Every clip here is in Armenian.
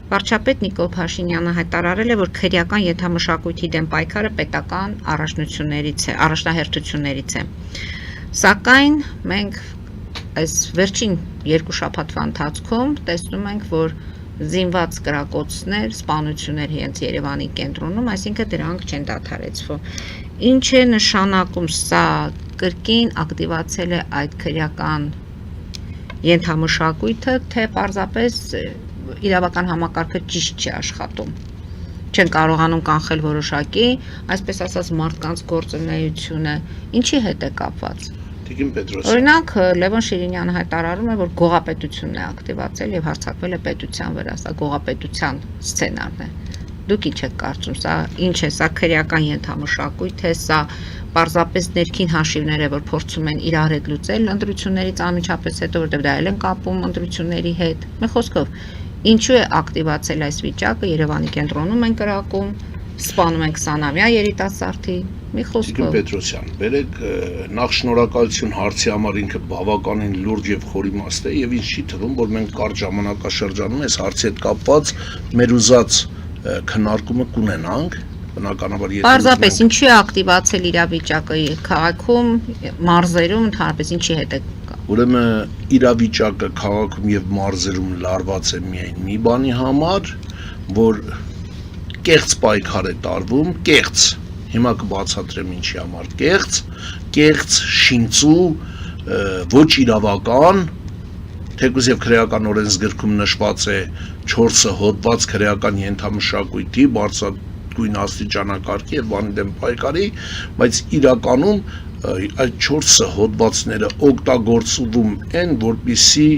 Վարչապետ Նիկոլ Փաշինյանը հայտարարել է, որ քրեական ենթամշակույթի դեմ պայքարը պետական առաջնահերթություններից է։ Սակայն մենք այս վերջին 2 շաբաթվա ընթացքում տեսնում ենք, որ զինված կրակոցներ, սպանություններ հենց Երևանի կենտրոնում, այսինքն դրանք չեն դադարեցվում։ Ինչ է նշանակում սա, կրկին ակտիվացել է այդ քրեական ենթամշակույթը, թե պարզապես իրավական համակարգը ճիշտ չի աշխատում։ Չեն կարողանում կանխել որոշակի, այսպես ասած, մարդկանց գործունեությունը, ինչի հետ է կապված։ Տիկին Պետրոսյան։ Օրինակ, Լևոն Շիրինյանը հայտարարում է, որ գողապետությունն է ակտիվացել եւ հարձակվել է պետության վրա, սա գողապետության սցենարն է։ Դուք ինչ եք կարծում, սա ինչ է, սա քրեական ենթամշակույթ է, սա պարզապես ներքին հաշիվներ է, որ փորձում են իրար հետ լուծել ընտրություններից անմիջապես հետո, որտեղ դա էլ են կապում ընտրությունների հետ։ Մի խոսքով, ինչու է ակտիվացել այս վիճակը, Երևանի կենտրոնում են կրակում, սպանում են 20-ամյա երիտասարդի, մի խոսքով։ Տիկին Պետրոսյան, բերեք նախ շնորհակալություն հարցի համար, ինքը բավականին լուրջ եւ խորիմաստ է եւ ինձ չի թվում, որ մենք կարճ ժամանակաշրջանում այս հարցի հետ կապված մեր ուզած քննարկումը կունենանք, բնականաբար եթե պարզապես ինչու է ակտիվացել իրավիճակը քաղաքում, մարզերում, ընդհանրապես ինչի հետ է։ Ուրեմն իրավիճակը քաղաքում եւ մարզերում լարված է միայն մի բանի համար, որ կեղծ պայքար է տարվում, կեղծ, հիմա կբացատրեմ ինչի համար կեղծ, շինծու, ոչ իրավական, թեկուզ եւ քրեական օրենսգրքում նշված է 4 հոդված քրեական ենթամշակույթի, բարձրագույն աստիճանակարգի եւ բանի դեմ պայքարի, բայց իրականում այդ 4 հոդվածները օգտագործվում են, որպեսզի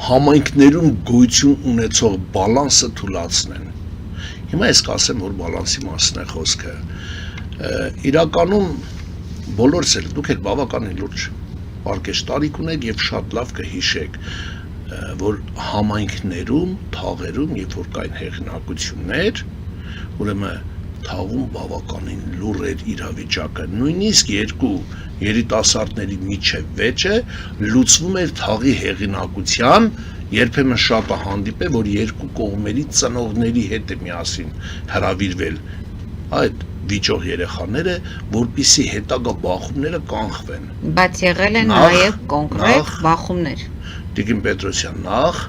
համայնքներում գոյություն ունեցող բալանսը թուլացնեն։ Հիմա ես կասեմ, որ բալանսի մասն է խոսքը։ Իրականում բոլորս էլ դուք եք բավականին լուրջ պարկեշ տարիք ունեք եւ շատ լավ կհիշեք, որ համայնքներում, թաղերում, երբ որ կային հեղինակություններ, ուրեմն թաղում բավականին լուր էր իրավիճակը, նույնիսկ 2 երիտասարդների միջև վեճը լուծվում էր թաղի հեղինակության, երբեմն շատ է հանդիպել, որ 2 կողմերի ծնողների հետ է միասին հրավիրվել այդ վիճող երեխաները, որպեսզի հետագա բախումները կանխվեն։ Բայց եղել են նաև կոնկրետ բախումներ։ Տիկին Պետրոսյան, նախ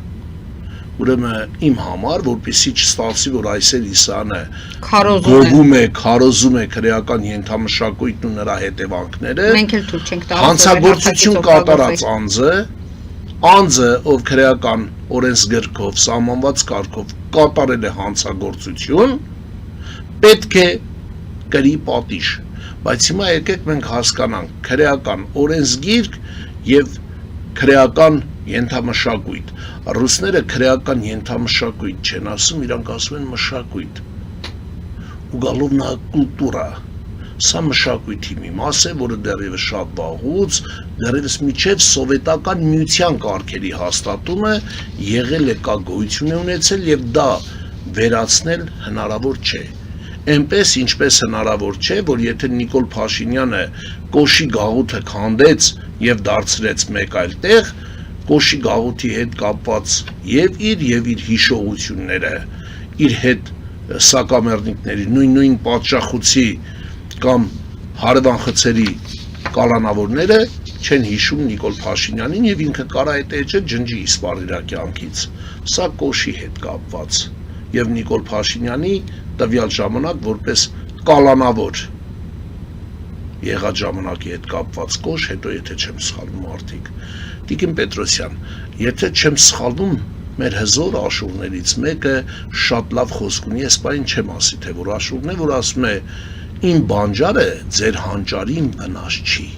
ուրեմն իմ համար, որպեսզի չստացվի, որ այսօր Իսանը գովում է, քարոզում է քրեական ենթամշակույթն ու նրա հետևանքները, մենք էլ թույլ չենք տալիս հանցագործություն կատարած անձը, ով քրեական օրենսգրքով, սահմանված կարգով կատարել է հանցագործություն, պետք է կրի պատիժ, բայց հիմա եկեք մենք հասկանանք քրեական օրենսգիրք եւ քրեական ենթամշակույթ։ Ռուսները քրեական ենթամշակույթ չեն ասում, իրանք ասում են մշակույթ։ Ուգալովնա կուլտուրա։ Սա մշակույթի մի մաս է, որը դեռևս շատ վաղուց, դեռևս միջև սովետական միության կարգերի հաստատումը եղել է, կա գոյություն է ունեցել եւ դա վերացնել հնարավոր չէ։ Այնպես ինչպես հնարավոր չէ, որ եթե Նիկոլ Փաշինյանը Կոշի գաղութը քանդեց եւ դարձրեց մեկ այլ տեղ, Կոշի գաղութի հետ կապված եւ իր հիշողությունները, իր հետ սակամերնիկների, նույն պատժախուցի կամ հարևան խցերի կալանավորները չեն հիշում Նիկոլ Փաշինյանին եւ ինքը կարա այդ էջը ջնջի իսպար իր կյանքից։ Սա Կոշի հետ կապված եւ Նիկոլ Փաշինյանի տվյալ ժամանակ որպես կալանավոր եղած ժամանակի հետ կապված Կոշ, հետո եթե չեմ սխալվում արդիկ։ Տիկին Պետրոսյան, եթե չեմ սխալվում, մեր հզոր աշուղներից մեկը շատ լավ խոսք ունի, ես բայն չեմ ասի, թե որ աշուղն է, որ ասում է իմ բանջարը ձեր հանճարին վնաս չի։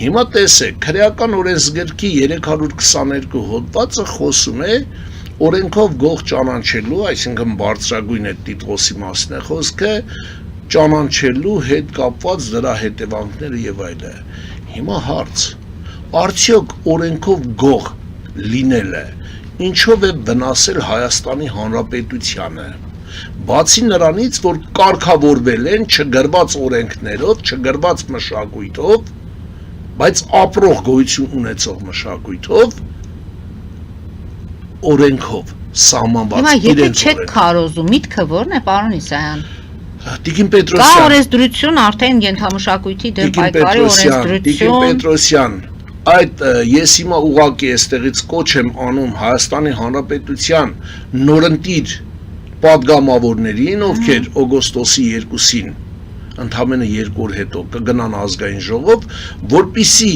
Հիմա տեսեք, քրեական օրենսգրքի 322 հոդվածը խոսում է օրենքով գող ճանաչելու, այսինքն բարձրագույն այդ տիտղոսի մասն է խոսքը, ճանաչելու հետ կապված դրա հետևանքները եւ այլը։ Հիմա հարց. արդյոք օրենքով գող լինելը ինչով է վնասել Հայաստանի Հանրապետությանը։ Բացի նրանից, որ կարգավորվել են չգրված օրենքներով, չգրված մշակույթով, բայց ապրող գոյություն ունեցող մշակույթով, օրենքով սահմանված Հիմա եթե իրենց չեք օրենքով։ քարոզում, միտքը ո՞րն է, պարոն Իսայան։ Տիկին Կա Պետրոսյան, օրենսդրություն, արդեն ենթամշակույթի դեմ Տիկին պայքարի Պետրոսյան, օրենսդրություն։ այդ ես հիմա ուղղակի այստեղից կոչ եմ անում Հայաստանի Հանրապետության նորընտիր պատգամավորներին, ովքեր օգոստոսի 2-ին ընդամենը 2 օր հետո կգնան ազգային ժողով, որպիսի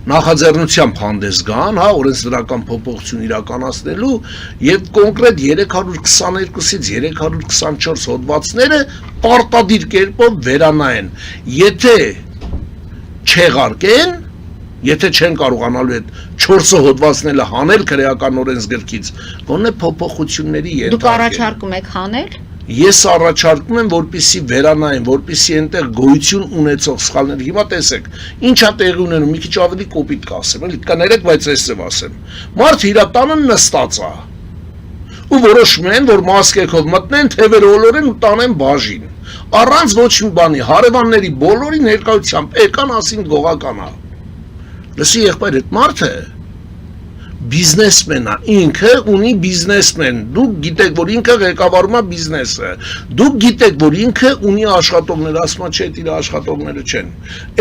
նախաձեռնությամբ հանդես գան, օրենսդրական փոփոխություն իրականացնելու եւ կոնկրետ 322-ից 324 հոդվածները պարտադիր կերպով վերանայեն։ Եթե չեղարկեն, եթե չեն կարողանալու այդ 4 հոդվածները հանել քրեական օրենսգրքից, գոնե փոփոխությունների Դուք ենթարկեն։ առաջարկում եք հանել։ Ես առաջարկում եմ, որպիսի վերանային, որպիսի այնտեղ գոյություն ունեցող սխալներ։ Հիմա տեսեք, ինչա տեղի ունենում, մի քիչ ավելի կոպիտ կասեմ, էլի կներեք, բայց այսպես ասեմ։ Մարդը իր տանը նստած է։ Ու որոշում են, որ մասկեքով մտնեն, թևերը ոլորեն ու տանեն բաժին։ Առանց ոչ մի բանի, հարևանների բոլորի ներկայությամբ եկան ասին գողական է։ Լսի եղբայր, այդ մարդը բիզնեսմեն է, ինքը ունի բիզնեսմեն, դուք գիտեք, որ ինքը ղեկավարում է բիզնեսը, դուք գիտեք, որ ինքը ունի աշխատողներ, ասма չէ, իր աշխատողները չեն,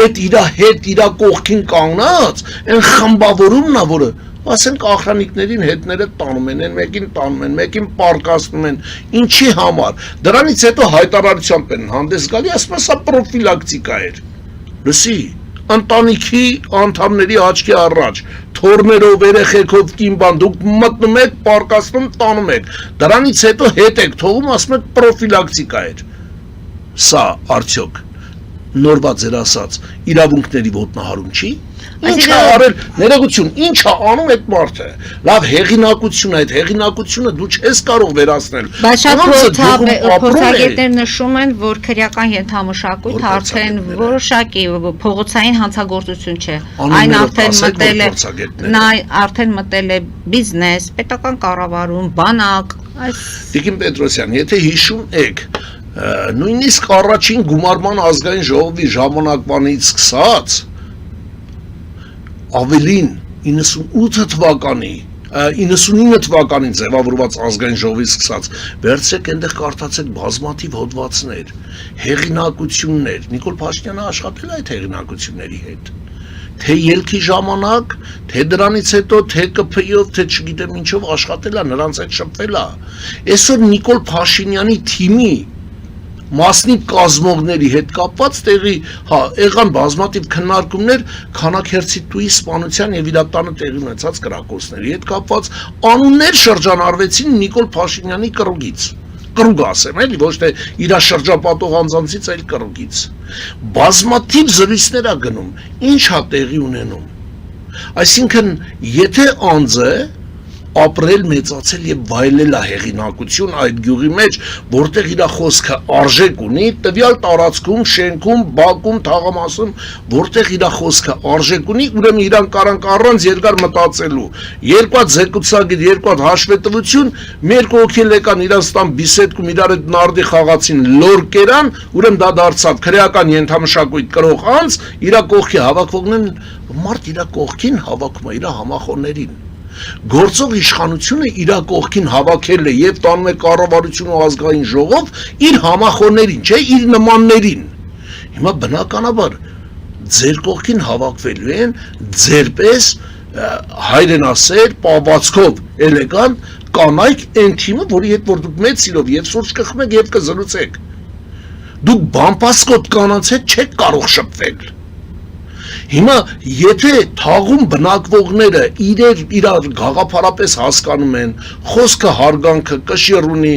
այդ իր հետ, իր կողքին կանգնած, այն խմբավորումն է, որը, ասենք ախրանիկներին հետները տանում են, մեկին տանում են, մեկին պարկասնում են, ինչի համար, դրանից հետո հայտարարությամբ են հանդես գալի, ասում սա պրոֆիլակտիկա էր, լսի, ընտանիքի անդամների աչքի առաջ, թորներով, երեխեքով կին բան, դուք մտնում եք, պարկասնում, տանում եք, դրանից հետո հետ եք թողում, ասում եք պրոֆիլակտիկա էր, սա արդյոք նորվա ձեր ասած իրավունքների ոտնահարում չի, ինչա արել, ներողություն, ինչա անում այդ մարդը, լավ հեղինակություն է, այդ հեղինակությունը դու չես կարող վերացնել, Բայց շատ փորձագետներ նշում են, որ քրեական ենթամշակույթը արդեն որոշակի փողոցային հանցագործություն չէ, այն արդեն մտել է բիզնես, պետական կառավարում, բանակ, Տիկին Պետրոսյան, եթե հիշում եք, նույնիսկ առաջին գումարման ազգային ժողովի ժամանակվանից սկսած ավելին 98 թվականի 99 թվականին ձևավորված ազգային ժողովից սկսած վերցրեք այնտեղ կարդացեք բազմաթիվ հոդվածներ, հեղինակություններ, Նիկոլ Փաշինյանը աշխատել է այդ հեղինակությունների հետ, թե ելքի ժամանակ, թե դրանից հետո, թե ԿՓԻ-ով, թե չգիտեմ ինչով աշխատել է, նրանց հետ շփվել է, այսօր Նիկոլ Փաշինյանի թիմի մասնիկ կազմողների հետ կապված տեղի, եղան բազմաթիվ քննարկումներ քանաքերցիտուի սպանության եւ իր տանը տեղի ունեցած կրակոցների հետ կապված անուններ շրջանառվեցին Նիկոլ Փաշինյանի կռուգից, կռուգ ասեմ, էլի ոչ թե իր շրջապատող անձանցից, այլ կռուգից, բազմաթիվ զրույցներ ա գնում, ինչ ա տեղի ունենում, այսինքն եթե անձը ապրել, մեծացել եւ վայելել է հեղինակություն այդ գյուղի մեջ, որտեղ իր խոսքը արժեք ունի, տվյալ տարածքում, շենքում, բակում, թաղամասում, որտեղ իր խոսքը արժեք ունի, ուրեմն իրան կարանք առանց երկար մտածելու, երկու զեկուցագիր, երկու հաշվետվություն, մի երկու հոգի եկան իրանց տան բիսեդքում իրար այդ նարդի խաղացին, լոր կերան, ուրեմն դա դարձավ քրեական ենթամշակույթ կրող անձ, իր կողքի հավաքվողներն, մարդ իր կողքին հավաքում է իր համախոհներին Գործող իշխանությունը իր կողքին հավաքել է եւ տանում է կառավարություն ու ազգային ժողով իր համախոհներին, չէ, իր նմաններին։ Հիմա բնականաբար ձեր կողքին հավաքվելու են ձերպես հայրենասեր, պահվածքով էլեգան կանայք այն թիմը, որի հետ որ դուք մեծ սիրով եւ սուրճ կխմեք եւ կզրուցեք։ Դուք բամբասկոտ կանանց հետ չեք կարող շփվել։ Հիմա եթե թաղում բնակվողները իրար գաղափարապես հասկանում են, խոսքը հարգանքը կշիռ ունի,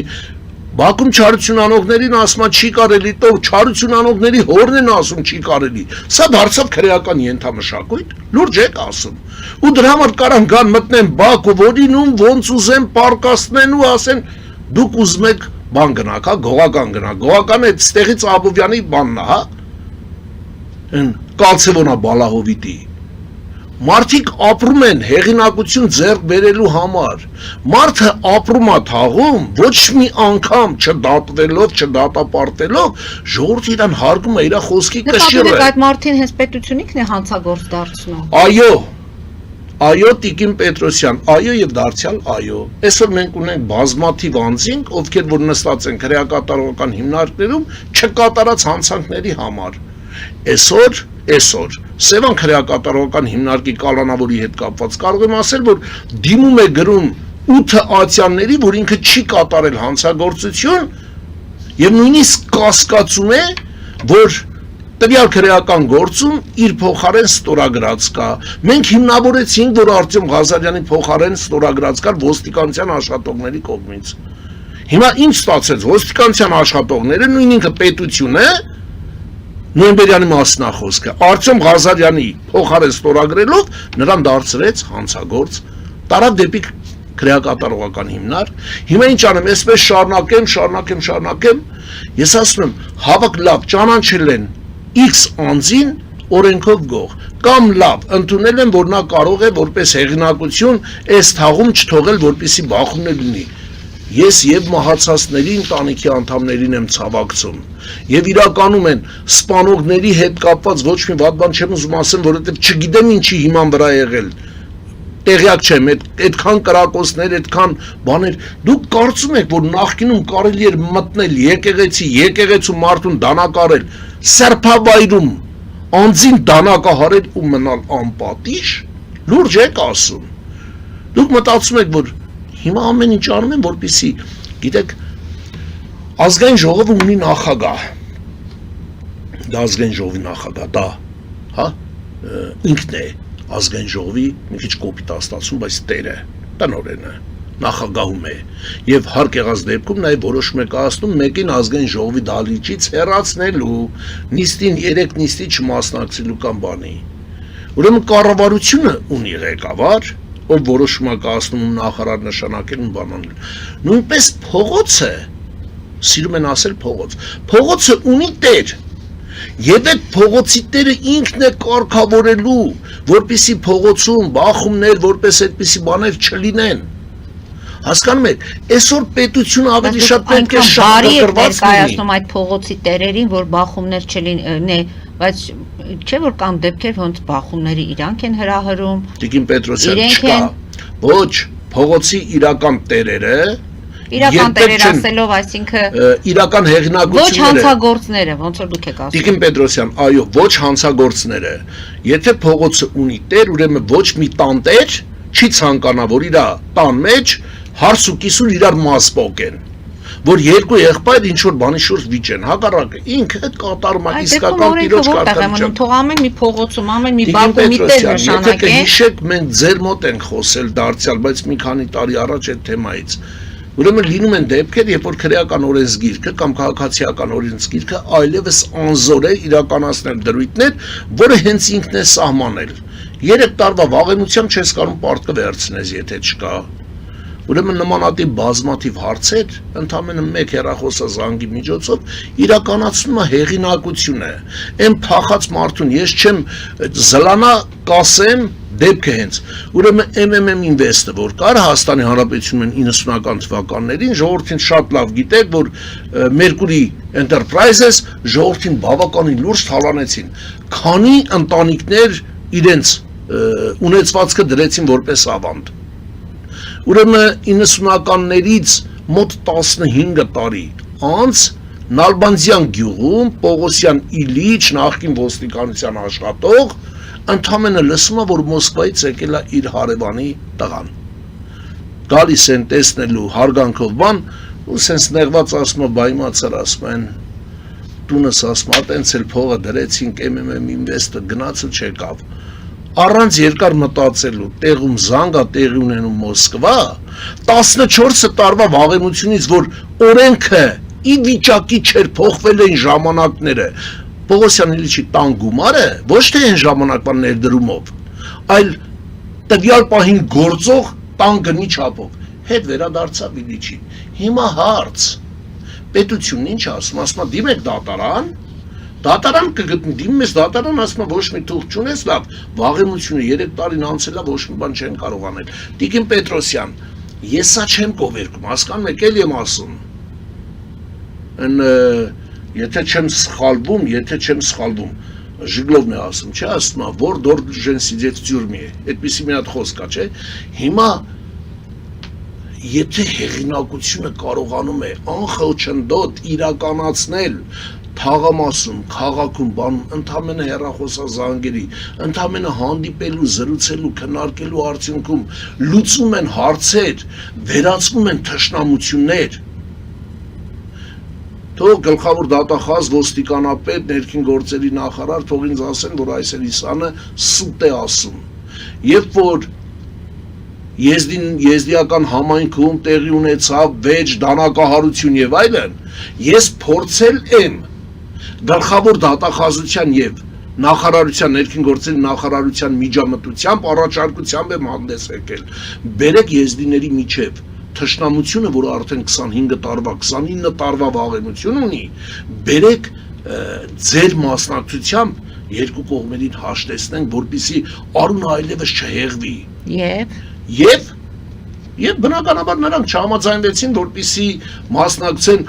Բաքում չարություն անողներին ասма չի կարելի, տով չարություն անողների հորն են ասում չի կարելի, սա դարձավ քրեական ենթամշակույթ, լուրջ եք ասում, ու դրա համար կարան գան մտնեն Բաքու, որինում ոնց ուզեն պարկասնեն ու ասեն, դուք ուզում եք բան գնաք, գողական գնաք, գողական այդ ստեղից Աբովյանի բանն է, Կալցևոնա Բալահովիտի, Մարդիկ ապրում են հեղինակություն ձեռք բերելու համար։ Մարդը ապրում է թաղում, ոչ մի անգամ չդատվելով, չդատապարտելով, ժողովուրդը իրան հարգում է, իր խոսքի կշիռ է։ Այդ մարդին հենց պետությունիկն է հանցագործ դարձնում։ Այո, Տիկին Պետրոսյան, այո եւ դարձյալ այո։ Այսօր մենք ունենք բազմաթիվ անձինք, ովքեր որ նստած են քրեակատարողական հիմնարկներում չկատարած հանցանքների համար։ Այսօր Սևան քրեակատարողական հիմնարկի կալանավորի հետ կապված կարող եմ ասել, որ դիմում է գրում 8 ատյանների, որ ինքը չի կատարել հանցագործություն եւ նույնիսկ կասկածում է, որ տվյալ քրեական գործում իր փոխարեն ստորագրած կա։ Մենք հիմնավորեցինք, որ Արտյոմ Ղազարյանի փոխարեն ստորագրած կար ոստիկանության աշխատողների կողմից։ Հիմա ինչ ստացեց, ոստիկանության աշխատողները նույն ինքը պետություն է, նոյեմբերյանի մասնախոսքը, Արտյոմ Ղազարյանի փոխարեն ստորագրելով նրան դարձրեց հանցագործ, տարավ դեպի քրեակատարողական հիմնարկ։ Հիմա ինչ անեմ, այսպես շարունակեմ, ես ասում եմ, հավաք լավ, ճանաչել են X անձին օրենքով գող, կամ լավ, ընդունել են, որ նա կարող է որպես հեղինակություն այս թաղում չթողել, որպեսզի բախումներ լինի։ Ես եւ մահացածների ընտանիքի անդամներին եմ ցավակցում եւ իրականում են սպանողների հետ կապված ոչ մի վատ բան չեմ ուզում ասեմ, որովհետեւ չգիտեմ ինչի հիման վրա եղել, տեղյակ չեմ, այդքան կրակոցներ, այդքան բաներ, դուք կարծում եք, որ նախկինում կարելի էր մտնել եկեղեցու մարդուն դանակարել, սրբավայրում անձին դանակահարել ու մնալ անպատիժ, լուրջ եք ասում։ Դուք մտածում եք, որ հիմա ամեն ինչ անում են, որպեսզի, գիտեք, ազգային ժողովը ունի նախագահ, դա ազգային ժողովի նախագահ, դա, հա, ինքն է ազգային ժողովի մի քիչ կոպիտ ստացվում, բայց տերը, տնօրենը, նախագահում է, եւ հարկ եղած դեպքում նաեւ որոշում է կայացնում մեկին ազգային ժողովի դահլիճից հեռացնելու, նիստին 3 նիստի չմասնակցելու կամ բանի։ Ուրեմն կառավարությունը ունի ղեկավար, ով որոշում է կայացնում նախարար նշանակել բանանել։ Նույնպես փողոցը, սիրում են ասել փողոցը ունի տեր։ Եվ այդ փողոցի տերը ինքն է կարգավորելու, որպեսզի փողոցում բախումներ, որպես այդպիսի բաներ չլինեն։ Հասկանում եք, այսօր պետությունը ավելի շատ պետք է շահագրգռված կայացնում այդ փողոցի տերերին, որ բախումներ չլինեն, բայց չէ որ կան դեպքեր, ոնց բախումները իրանք են հրահրում։ Տիկին Պետրոսյան, չկա։ Ոչ, փողոցի իրական տերերը իրական տերեր ասելով, այսինքն իրական հեղինակությունները, ոչ հանցագործները, ոնց որ դուք եք ասում։ Տիկին Պետրոսյան, այո, ոչ հանցագործները։ Եթե փողոցը ունի տեր, ուրեմն ոչ մի տանտեր չի ցանկանա, որ իր տան մեջ հարս ու կիսուր իրար մաս պոկեն, որ երկու եղբայր ինչ որ բանի շուրջ վիճեն, հակառակը ինքը կատարում է իսկական տիրոջ կարգավիճակ։ Թող ամեն մի փողոցում, ամեն մի բակում մի տեր նշանակեն։ Հիշեք, մենք ձեր մոտ ենք խոսել դարձյալ, բայց մի քանի տարի առաջ այդ թեմայից։ Ուրեմն լինում են դեպքեր, երբ որ քրեական օրենսգիրքը կամ քաղաքացիական օրենսգիրքը այլևս անզոր է իրականացնել դրույթներ, որը հենց ինքն է սահմանել։ 3 տարվա վաղեմությամբ չես կարող պարտքը վերցնես, եթե չկա։ Ուրեմն նմանատիպ բազմաթիվ հարցեր ընդամենը մեկ հեռախոսազանգի միջոցով իրականացնում է հեղինակությունը։ Այն փախած մարդուն ես չեմ զլանա կասեմ դեպքը հենց։ Ուրեմն MMM Invest-ը, որ կար Հայաստանի Հանրապետությունում 90-ական թվականներին, ժողովրդին շատ լավ գիտեք, որ Mercury Enterprises ժողովրդին բավականին լուրջ թալանեցին։ Քանի ընտանիքներ իրենց ունեցվածքը դրեցին որպես ավանդ։ Ուրեմն 90-ականներից մոտ 15 տարի անց Նալբանդյան գյուղում Պողոսյան Իլիչ նախկին ոստիկանության աշխատող ընդամենը լսում է, որ Մոսկվայից եկել է իր հարևանի տղան։ Գալիս են տեսնելու հարգանքով բան, ու սենց նեղված ասում է, բայմացար ասում են, տունս ասում, տենց էլ փողը դրեցինք MMM Invest-ը գնացը չեկավ։ Առանց երկար մտածելու, տեղում զանգա տեղի ունենում Մոսկվա, 14 տարվա վաղեմությունից, որ օրենքը ի վիճակի չէր, փոխվել էին ժամանակները, Պողոսյան Իլիչի տան գումարը ոչ թե այն ժամանակվա ներդրումով, այլ տվյալ պահին գործող տան գնի չափով, հետ վերադարձավ Իլիչին։ Հիմա հարց, պետությունն ինչ ասում, ասում դիմեք դատարան, Դատարան կգտնի, դիմում ես դատարան, ասում է ոչ մի թուղթ չունես, լավ, վաղեմությունը 3 տարին անցել է, ոչ մի բան չեն կարող անել։ Տիկին Պետրոսյան, ես սա չեմ կովերքում, հասկանում եք, էլ եմ ասում։ Եթե չեմ սխալվում, Ժիգլովն է ասում, չէ, ասում է, որ դոր ժեն սիդեց թյուրմի է, այդպիսի մի հատ խոսք է, չէ, հիմա եթե հեղինակությունը կարողանում է անխոչնդոտ իրականացնել թաղամասում, քաղաքում, բանում, ընդամենը հեռախոսազանգերի, ընդամենը հանդիպելու, զրուցելու, քննարկելու արդյունքում լուծում են հարցեր, վերացվում են թշնամություններ, թող գլխավոր դատախազ, ոստիկանապետ, ներքին գործերի նախարար, թող ինձ ասեն, որ այսօր Իսանը սուտ է ասում, երբ որ եզդիական համայնքում տեղի ունեցավ վեճ դանակահարություն եւ այլն, ես փորձել եմ գլխավոր դատախազության եւ նախարարության ներքին գործերի նախարարության միջամտությամբ առաջարկությամբ եմ հանդես եկել, բերեք եզդիների միջև թշնամությունը, որը արդեն 25 տարվա, 29 տարվա վաղեմություն ունի, բերեք ձեր մասնակցությամբ երկու կողմերին հաշտեցնենք, որպեսզի արունը այլևս չհեղվի։ Եվ բնականաբար նրանք չհամաձայնվեցին, որպեսզի մասնակցեն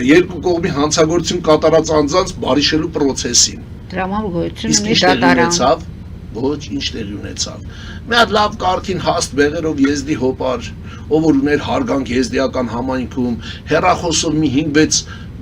երկու կողմի հանցագործություն կատարած անձանց բարիշելու պրոցեսին։ Դրամալ գոյություն ունի դատարան։ Ոչ, ինչ տեղի ունեցավ։ Մի հատ լավ կարգին հաստ բեղերով եզդի հոպար, ով որ ուներ հարգանք եզդիական համայնքում, հեռախոսով մի 5-6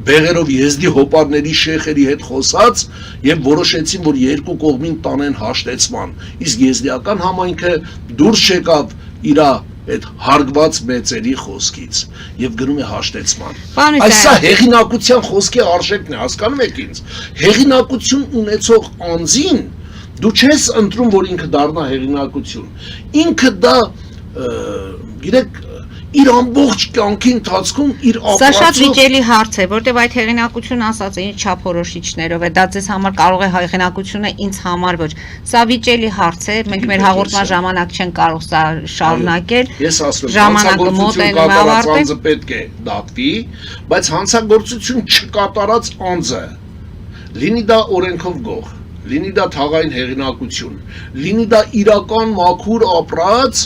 բեղերով եզդի հոպարների շեխերի հետ խոսած եւ որոշեցին, որ երկու կողմին տանեն հաշտեցման։ Իսկ եզդիական համայնքը դուրս եկավ իր այդ հարգված մեծերի խոսքից եւ գնում է հաշտեցման։ Այսա հեղինակության խոսքի արժեքն է, հասկանում եք ինձ։ Հեղինակություն ունեցող անձին դու չես ընտրում, որ ինքը դառնա հեղինակություն։ Ինքը դա, գիտեք, իր ամբողջ կյանքի ընթացքում իր ապրածով։ Սա շատ վիճելի հարց է, որտեղ այդ հեղինակությունը ասած է ինչ չափորոշիչներով է, դա ձեզ համար կարող է հեղինակությունը, ինձ համար ոչ։ Սա վիճելի հարց է, մենք մեր հաղորդման ժամանակ չենք կարող սա շարունակել։ Ես ասում եմ, հանցագործություն կատարած անձը պետք է դատվի, բայց հանցագործություն չկատարած անձը, լինի դա օրենքով գող, լինի դա թաղային հեղինակություն, լինի դա իրական մաքուր ապրած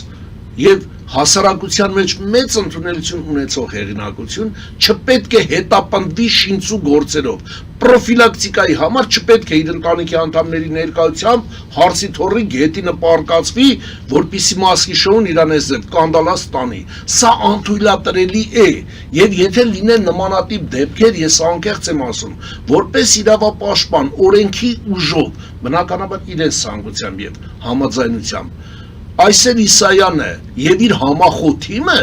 եւ հասարակության մեջ մեծ ընդունելություն ունեցող հեղինակություն, չպետք է հետապնդվի շինծու գործերով, պրոֆիլակտիկայի համար չպետք է իր ընտանիքի անդամների ներկայությամբ հարցի թոռի գետինը պարկացվի, որպիսի մասկի շոուն իրանեսձև կանդալաս տանի։ Սա անթույլատրելի է, եւ եթե լինեն նմանատիպ դեպքեր, ես անկեղծ եմ ասում, որպես իրավապաշտպան օրենքի ուժով, բնականաբար իրենց ցանկությամբ եւ համաձայնությամբ Այսեր Իսայանը եւ իր համախոթիմը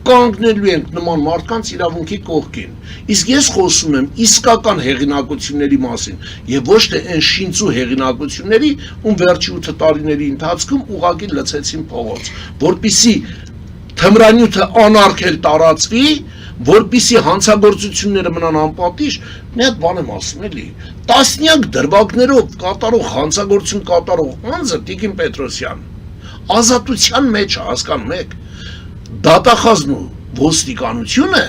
կանգնելու ենք նման մարդկանց իրավունքի կողքին։ Իսկ ես խոսում եմ իսկական հեղինակությունների մասին եւ ոչ թե այն շինծու հեղինակությունների, ում վերջի 8 տարիների ընթացքում ուղղակի լցեցին փողոց, որpիսի թմրանյութը անարգել տարածվի, որpիսի հանցագործությունները մնան անպատիժ, մի հատ բան եմ ասում էլի, տասնյակ դրվագներով կատարող հանցագործություն կատարող անձը Տիկին Պետրոսյան ազատության մեջ հասկանում եք դատախազն ու ոստիկանությունը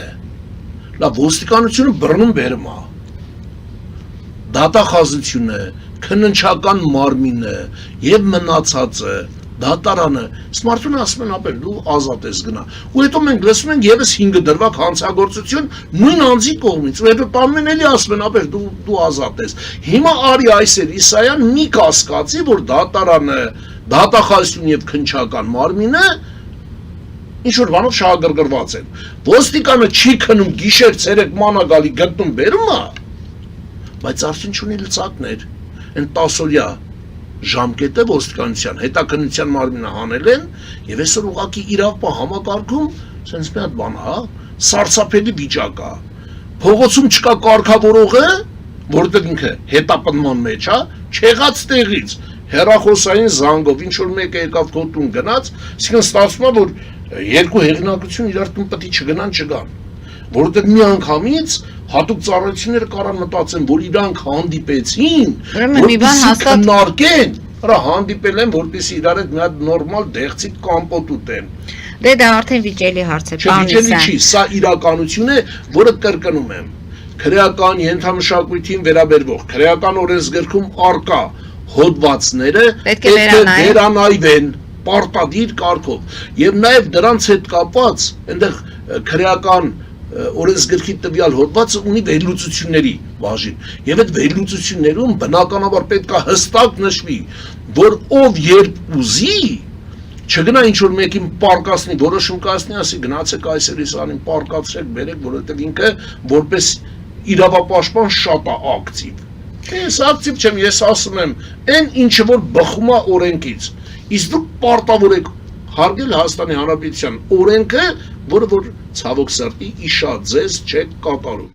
լավ ոստիկանությունը բռնում բերում է դատախազությունը քննչական մարմինը եւ մնացածը դատարանը սմարտուն ասում են ապեր դու ազատ ես գնա ու հետո մենք լսում ենք եւս 5 դրվագ հանցագործություն նույն անձի կողմից ու հետո տանում են էլի ասում են ապեր դու ազատ ես հիմա արի այսեր Իսայան մի կասկածի որ դատարանը դատախազություն եւ քնչական մարմինը ինչ որ բանով շահագրգռված են ոստիկանը չի քնում գիշեր ցերեկ մանագալի գտնում բերում է բայց արդեն չունի լծակներ այն 10 օրյա ժամկետը ոստիկանության հետաքննության մարմինը հանել են եւ այսօր ուղակի իրավապահ համակարգում sense մի հատ բան հա սարսափելի վիճակ է փողոցում չկա կարգավորողը որտեղ ինքը հետապնդման մեջ է չեղած տեղից հեռախոսային զանգով ինչ որ մեկը եկավ քո տուն գնաց իսկն ստացվում է որ երկու հեղինակություն իրար տուն պետք է չգնան չգան որովհետեւ մի անգամից հատուկ ծառայությունները կարան մտածեն որ իրանք հանդիպեցին որպեսզի քննարկեն հրա հանդիպել են որպեսզի իրար հետ մի հատ նորմալ դեղցիկ կամպոտ ուտեն դե դա արդեն վիճելի հարց է չի սա իրականություն է որը կրկնում եմ քրեական ենթամշակույթին վերաբերող քրեական օրենսգրքում արկա հոդվածները Պետք է վերանայվեն պարտադիր կարգով եւ նաեւ դրանց հետ կապված այնտեղ քրեական օրենսգրքի տվյալ հոդվածը ունի վերլուծությունների բաժին եւ այդ վերլուծություններում բնականաբար պետք է հստակ նշվի որ ով երբ ուզի չգնա ինչ որ մեկին պարկասնի որոշում կայացնի ասի գնացեք այսօր իսանին պարկացրեք բերեք որովհետեւ ինքը որպես իրավապաշտպան շատ է ակտիվ ես ակտիվ չեմ ես ասում եմ այն ինչը որ բխում է օրենքից իսկ դուք պարտավոր եք հարգել Հայաստանի Հանրապետության օրենքը որը որ ցավոք սրտի իշա ձեզ չեք կատարում